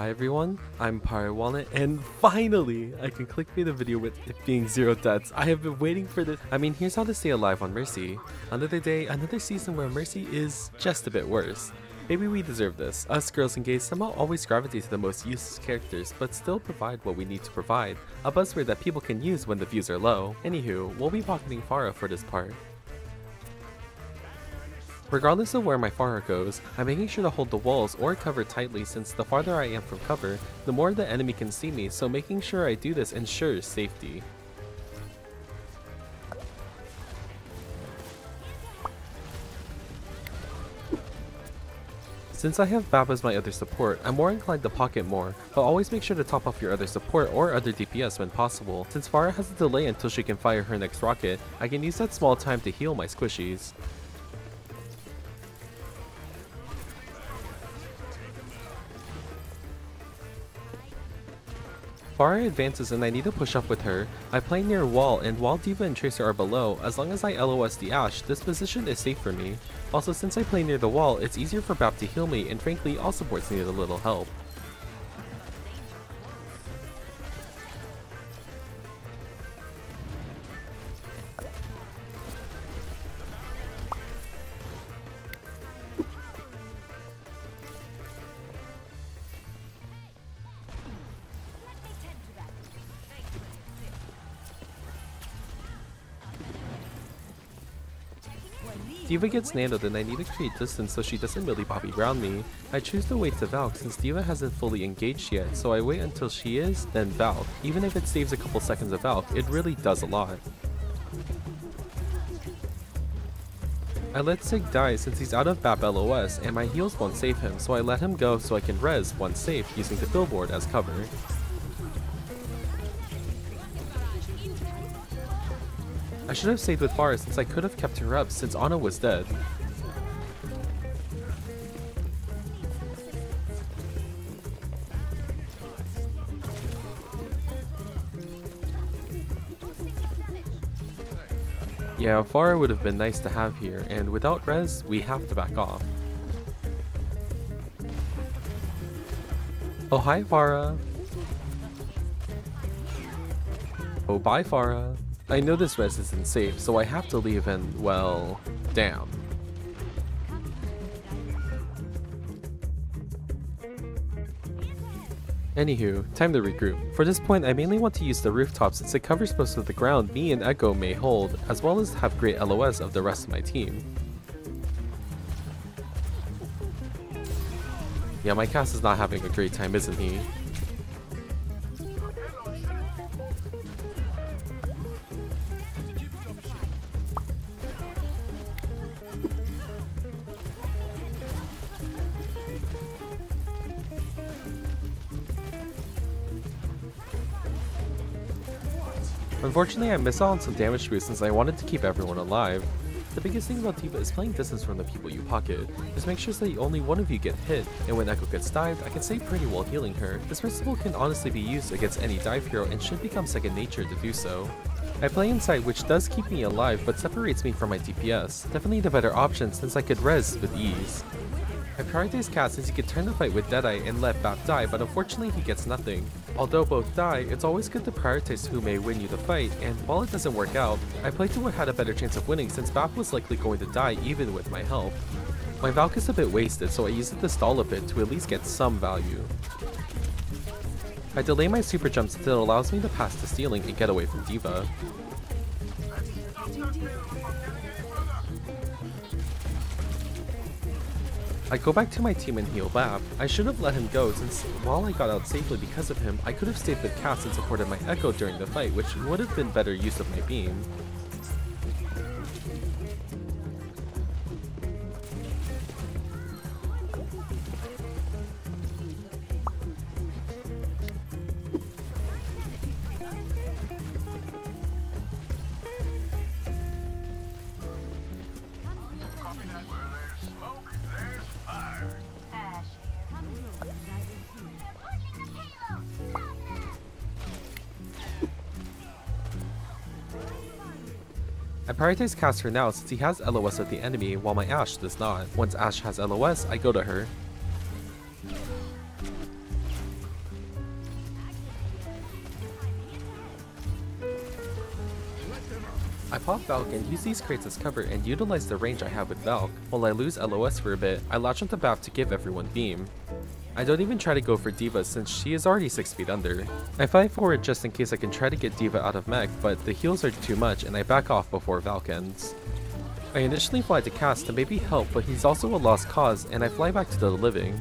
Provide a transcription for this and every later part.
Hi everyone, I'm PirateWalnut, and finally I can clickbait the video with it being 0 deaths. I have been waiting for this. I mean, here's how to stay alive on Mercy. Another day, another season where Mercy is just a bit worse. Maybe we deserve this. Us girls and gays somehow always gravitate to the most useless characters, but still provide what we need to provide. A buzzword that people can use when the views are low. Anywho, we'll be pocketing Pharah for this part. Regardless of where my Pharah goes, I'm making sure to hold the walls or cover tightly, since the farther I am from cover, the more the enemy can see me, so making sure I do this ensures safety. Since I have Bab as my other support, I'm more inclined to pocket more, but always make sure to top off your other support or other DPS when possible. Since Pharah has a delay until she can fire her next rocket, I can use that small time to heal my squishies. Pharah advances and I need to push up with her. I play near a wall, and while D.Va and Tracer are below, as long as I LOS the Ashe, this position is safe for me. Also, since I play near the wall, it's easier for Bap to heal me, and frankly all supports need a little help. D.Va gets nanoed and I need to create distance so she doesn't really Bobby Brown me. I choose to wait to Valk since D.Va hasn't fully engaged yet, so I wait until she is, then Valk. Even if it saves a couple seconds of Valk, it really does a lot. I let Sig die since he's out of BAP LOS and my heals won't save him, so I let him go so I can res once safe using the billboard as cover. I should have stayed with Pharah since I could have kept her up since Ana was dead. Yeah, Pharah would have been nice to have here, and without res, we have to back off. Oh hi Pharah! Oh bye Pharah! I know this res isn't safe, so I have to leave and, well, damn. Anywho, time to regroup. For this point, I mainly want to use the rooftop since it covers most of the ground me and Echo may hold, as well as have great LOS of the rest of my team. Yeah, my Cass is not having a great time, isn't he? Unfortunately, I missed out on some damage boost since I wanted to keep everyone alive. The biggest thing about D.Va is playing distance from the people you pocket. Just make sure that only one of you get hit, and when Echo gets dived, I can stay pretty while healing her. This principle can honestly be used against any dive hero and should become second nature to do so. I play inside, which does keep me alive but separates me from my DPS. Definitely the better option since I could res with ease. I prioritize Cat since he could turn the fight with Deadeye and let Bap die, but unfortunately he gets nothing. Although both die, it's always good to prioritize who may win you the fight, and while it doesn't work out, I played to what had a better chance of winning since Bap was likely going to die even with my help. My Valk is a bit wasted, so I use it to stall a bit to at least get some value. I delay my super jumps until it allows me to pass the ceiling and get away from D.Va. I go back to my team and heal Bap. I should have let him go since while I got out safely because of him, I could have stayed with Cass and supported my Echo during the fight, which would have been better use of my beam. I prioritize Cass for now since he has LOS of the enemy while my Ashe does not. Once Ashe has LOS, I go to her. I pop Valk and use these crates as cover and utilize the range I have with Valk. While I lose LOS for a bit, I latch onto BAP to give everyone beam. I don't even try to go for D.Va since she is already 6 feet under. I fly forward just in case I can try to get D.Va out of mech, but the heals are too much and I back off before Valk ends. I initially fly to Cass to maybe help, but he's also a lost cause and I fly back to the living.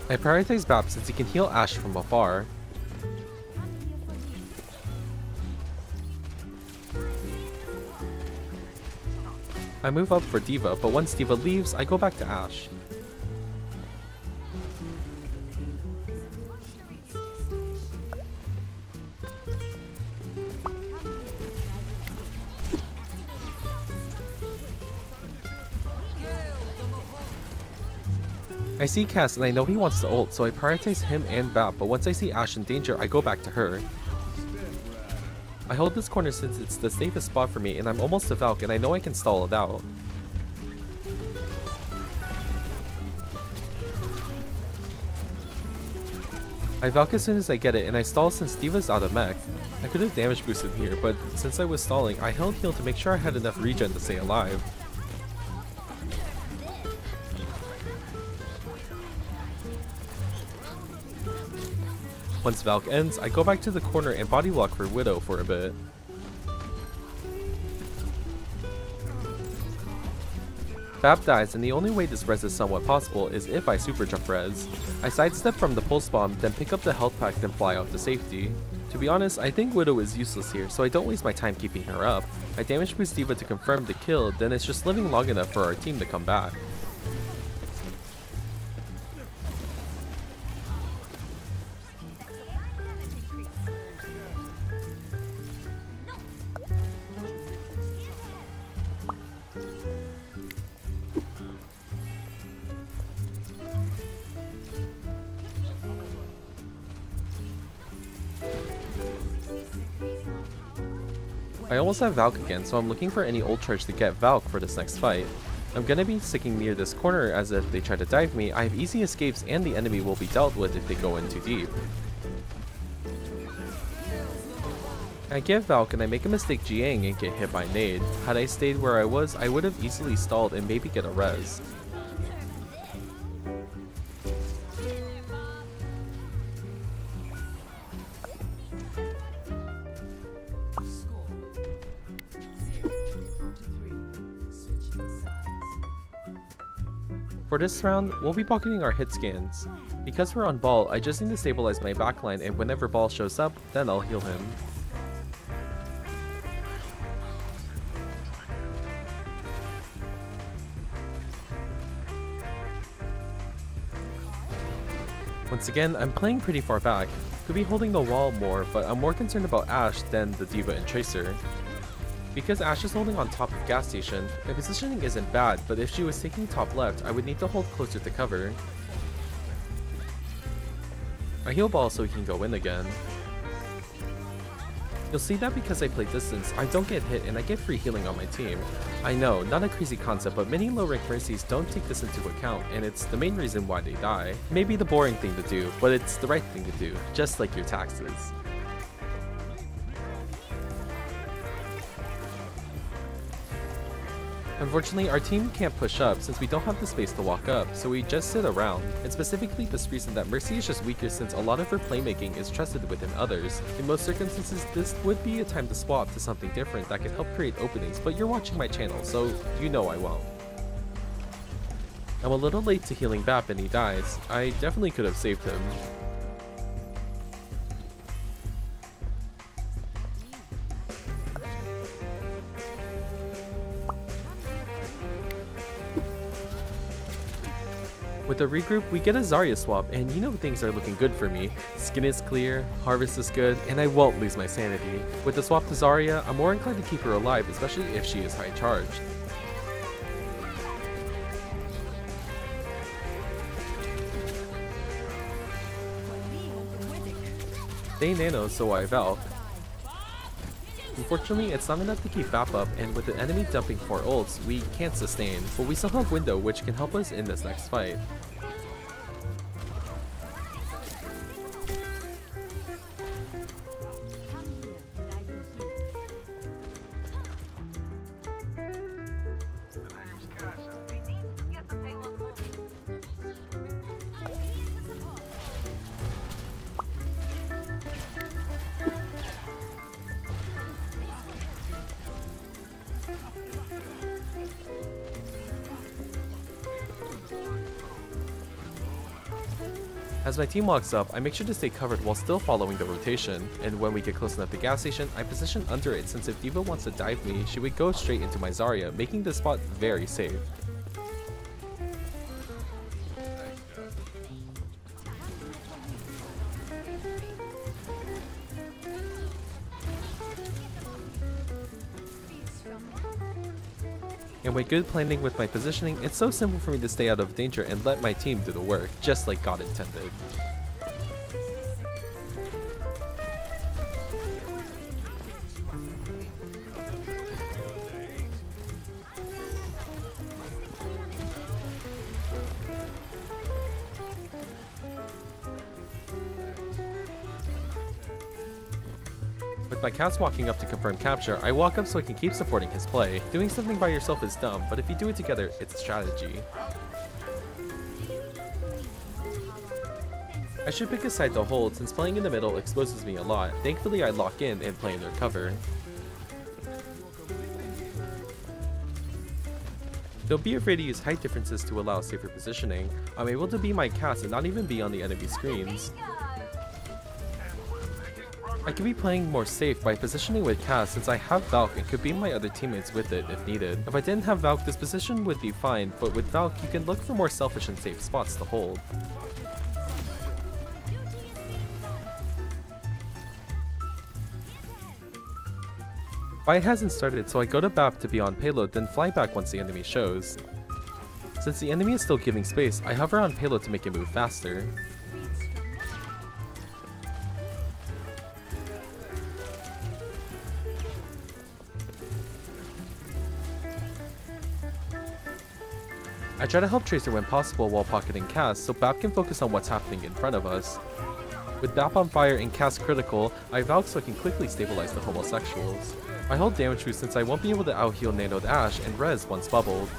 I prioritize BAP since he can heal Ashe from afar. I move up for D.Va, but once D.Va leaves, I go back to Ashe. I see Cass and I know he wants to ult, so I prioritize him and BAP, but once I see Ashe in danger, I go back to her. I hold this corner since it's the safest spot for me and I'm almost to Valk and I know I can stall it out. I Valk as soon as I get it and I stall since D.Va's out of mech. I could have damage boosted here, but since I was stalling, I held heal to make sure I had enough regen to stay alive. Once Valk ends, I go back to the corner and body block for Widow for a bit. BAP dies and the only way this res is somewhat possible is if I super jump res. I sidestep from the pulse bomb, then pick up the health pack, then fly out to safety. To be honest, I think Widow is useless here, so I don't waste my time keeping her up. I damage boost D.Va to confirm the kill, then it's just living long enough for our team to come back. I almost have Valk again, so I'm looking for any ult charge to get Valk for this next fight. I'm gonna be sticking near this corner as if they try to dive me, I have easy escapes and the enemy will be dealt with if they go in too deep. I give Valk and I make a mistake GAing and get hit by nade. Had I stayed where I was, I would have easily stalled and maybe get a res. For this round, we'll be pocketing our hit scans. Because we're on Ball, I just need to stabilize my backline and whenever Ball shows up, then I'll heal him. Once again, I'm playing pretty far back. Could be holding the wall more, but I'm more concerned about Ashe than the D.Va and Tracer. Because Ashe is holding on top of gas station, my positioning isn't bad, but if she was taking top left, I would need to hold closer to cover. I heal Ball so he can go in again. You'll see that because I play distance, I don't get hit and I get free healing on my team. I know, not a crazy concept, but many low rank Mercies don't take this into account, and it's the main reason why they die. Maybe the boring thing to do, but it's the right thing to do, just like your taxes. Unfortunately, our team can't push up since we don't have the space to walk up, so we just sit around, and specifically this reason that Mercy is just weaker since a lot of her playmaking is trusted within others. In most circumstances, this would be a time to swap to something different that could help create openings, but you're watching my channel, so you know I won't. I'm a little late to healing BAP and he dies. I definitely could have saved him. With the regroup, we get a Zarya swap, and you know things are looking good for me. Skin is clear, Harvest is good, and I won't lose my sanity. With the swap to Zarya, I'm more inclined to keep her alive, especially if she is high charged. They nano, so I Valk. Unfortunately, it's not enough to keep BAP up, and with the enemy dumping 4 ults, we can't sustain, but we still have Window which can help us in this next fight. As my team walks up, I make sure to stay covered while still following the rotation, and when we get close enough to the gas station, I position under it since if D.Va wants to dive me, she would go straight into my Zarya, making this spot very safe. And with good planning with my positioning, it's so simple for me to stay out of danger and let my team do the work, just like God intended. With my Cass walking up to confirm capture, I walk up so I can keep supporting his play. Doing something by yourself is dumb, but if you do it together, it's strategy. I should pick a side to hold since playing in the middle exposes me a lot. Thankfully I lock in and play in their cover. Don't be afraid to use height differences to allow safer positioning. I'm able to be my Cass and not even be on the enemy screens. I could be playing more safe by positioning with Cass since I have Valk and could beam my other teammates with it if needed. If I didn't have Valk, this position would be fine, but with Valk you can look for more selfish and safe spots to hold. Fight hasn't started, so I go to BAP to be on payload, then fly back once the enemy shows. Since the enemy is still giving space, I hover on payload to make it move faster. I try to help Tracer when possible while pocketing Cass, so BAP can focus on what's happening in front of us. With BAP on fire and Cass critical, I Valk so I can quickly stabilize the homosexuals. I hold damage boost since I won't be able to out-heal Nanoed Ashe and Res once bubbled.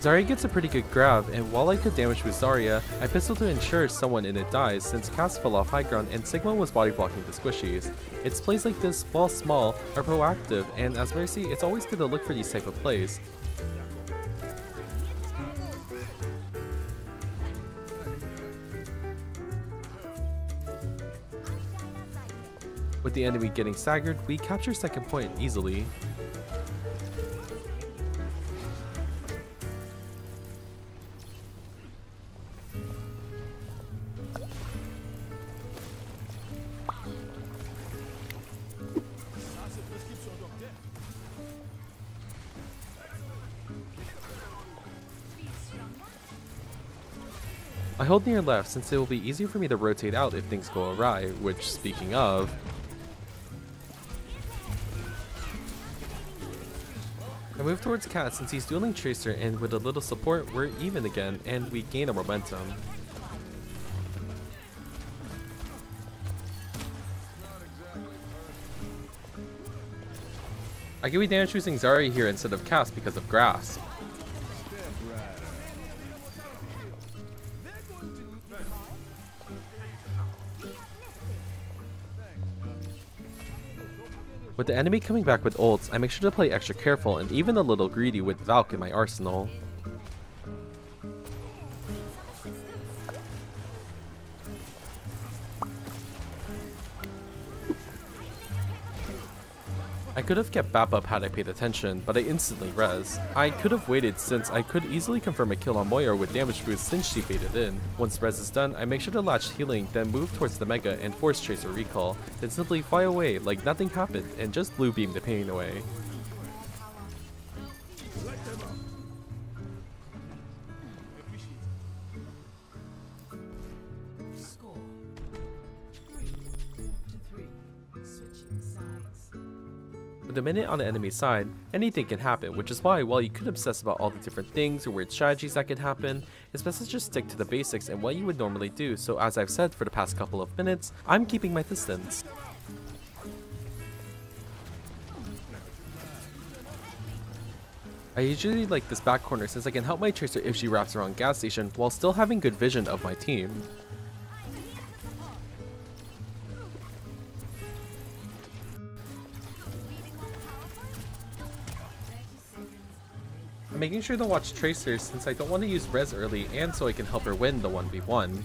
Zarya gets a pretty good grab, and while I could damage boost Zarya, I pistol to ensure someone in it dies since Cass fell off high ground and Sigma was body blocking the squishies. It's plays like this, while small, are proactive, and as Mercy, it's always good to look for these type of plays. With the enemy getting staggered, we capture second point easily. I hold near left since it will be easier for me to rotate out if things go awry, which, speaking of, I move towards Cat since he's dueling Tracer, and with a little support, we're even again, and we gain a momentum. I could be damage choosing Zarya here instead of Cass because of Grasp. With the enemy coming back with ults, I make sure to play extra careful and even a little greedy with Valk in my arsenal. I could have kept BAP up had I paid attention, but I instantly res. I could have waited since I could easily confirm a kill on Moira with damage boost since she faded in. Once res is done, I make sure to latch healing, then move towards the Mega and force Tracer recall, then simply fly away like nothing happened and just blue beam the pain away. With a minute on the enemy side, anything can happen, which is why while you could obsess about all the different things or weird strategies that could happen, it's best to just stick to the basics and what you would normally do, so as I've said for the past couple of minutes, I'm keeping my distance. I usually like this back corner since I can help my Tracer if she wraps around gas station while still having good vision of my team. I'm making sure to watch Tracer since I don't want to use res early and so I can help her win the 1v1.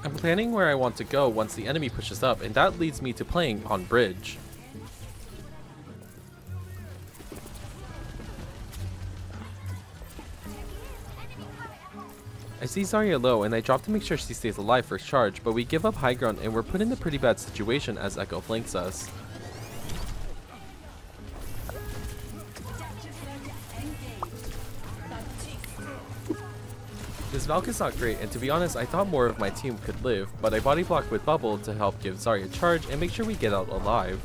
I'm planning where I want to go once the enemy pushes up, and that leads me to playing on bridge. I see Zarya low and I drop to make sure she stays alive for charge, but we give up high ground and we're put in a pretty bad situation as Echo flanks us. This Valk is not great, and to be honest I thought more of my team could live, but I body blocked with Bubble to help give Zarya charge and make sure we get out alive.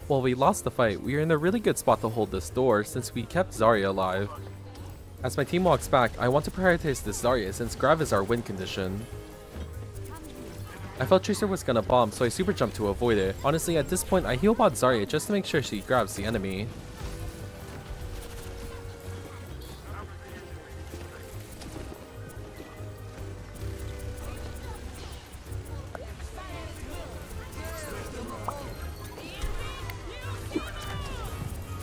While we lost the fight, we are in a really good spot to hold this door since we kept Zarya alive. As my team walks back, I want to prioritize this Zarya since grab is our win condition. I felt Tracer was gonna bomb, so I super jumped to avoid it. Honestly, at this point I heal bot Zarya just to make sure she grabs the enemy.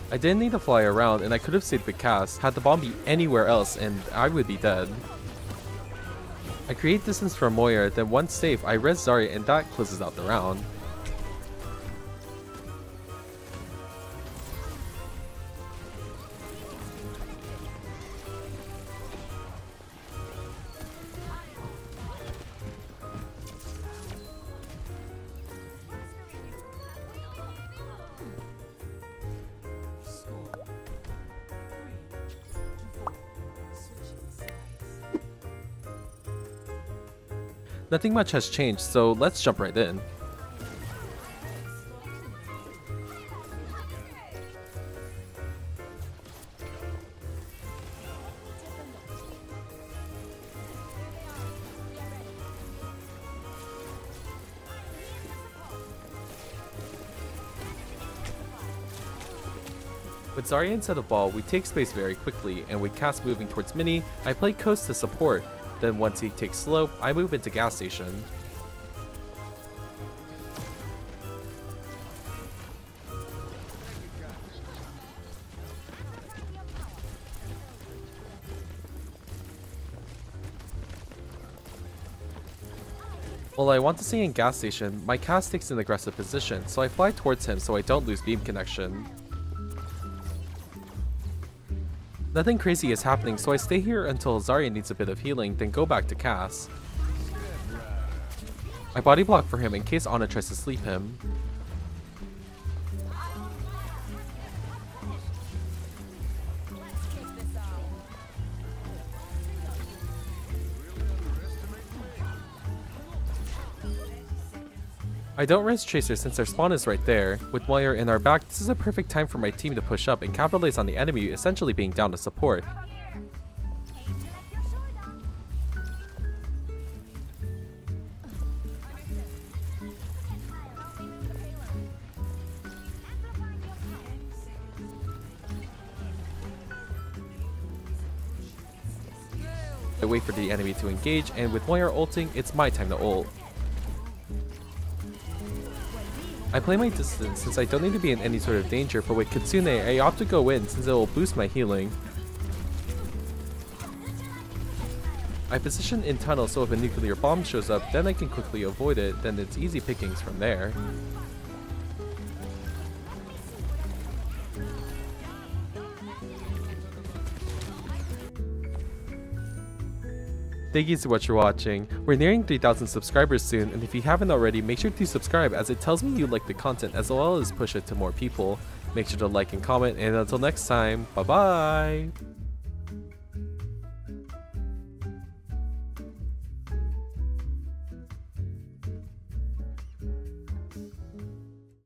I didn't need to fly around and I could have saved the cast had the bomb be anywhere else and I would be dead. I create distance for Moira, then once safe I res Zarya and that closes out the round. Nothing much has changed, so let's jump right in. With Zarya instead of ball, we take space very quickly, and with Cass moving towards mini, I play coast to support. Then once he takes slope, I move into gas station. While I want to stay in gas station, my Cass takes an aggressive position, so I fly towards him so I don't lose beam connection. Nothing crazy is happening, so I stay here until Zarya needs a bit of healing, then go back to Cass. I body block for him in case Ana tries to sleep him. I don't res Tracer since their spawn is right there. With Moira in our back, this is a perfect time for my team to push up and capitalize on the enemy essentially being down to support. I wait for the enemy to engage, and with Moira ulting, it's my time to ult. I play my distance since I don't need to be in any sort of danger, but with Kitsune I opt to go in since it will boost my healing. I position in tunnel so if a nuclear bomb shows up then I can quickly avoid it, then it's easy pickings from there. Thank you so much for watching. We're nearing 3,000 subscribers soon, and if you haven't already, make sure to subscribe as it tells me you like the content as well as push it to more people. Make sure to like and comment, and until next time, bye bye!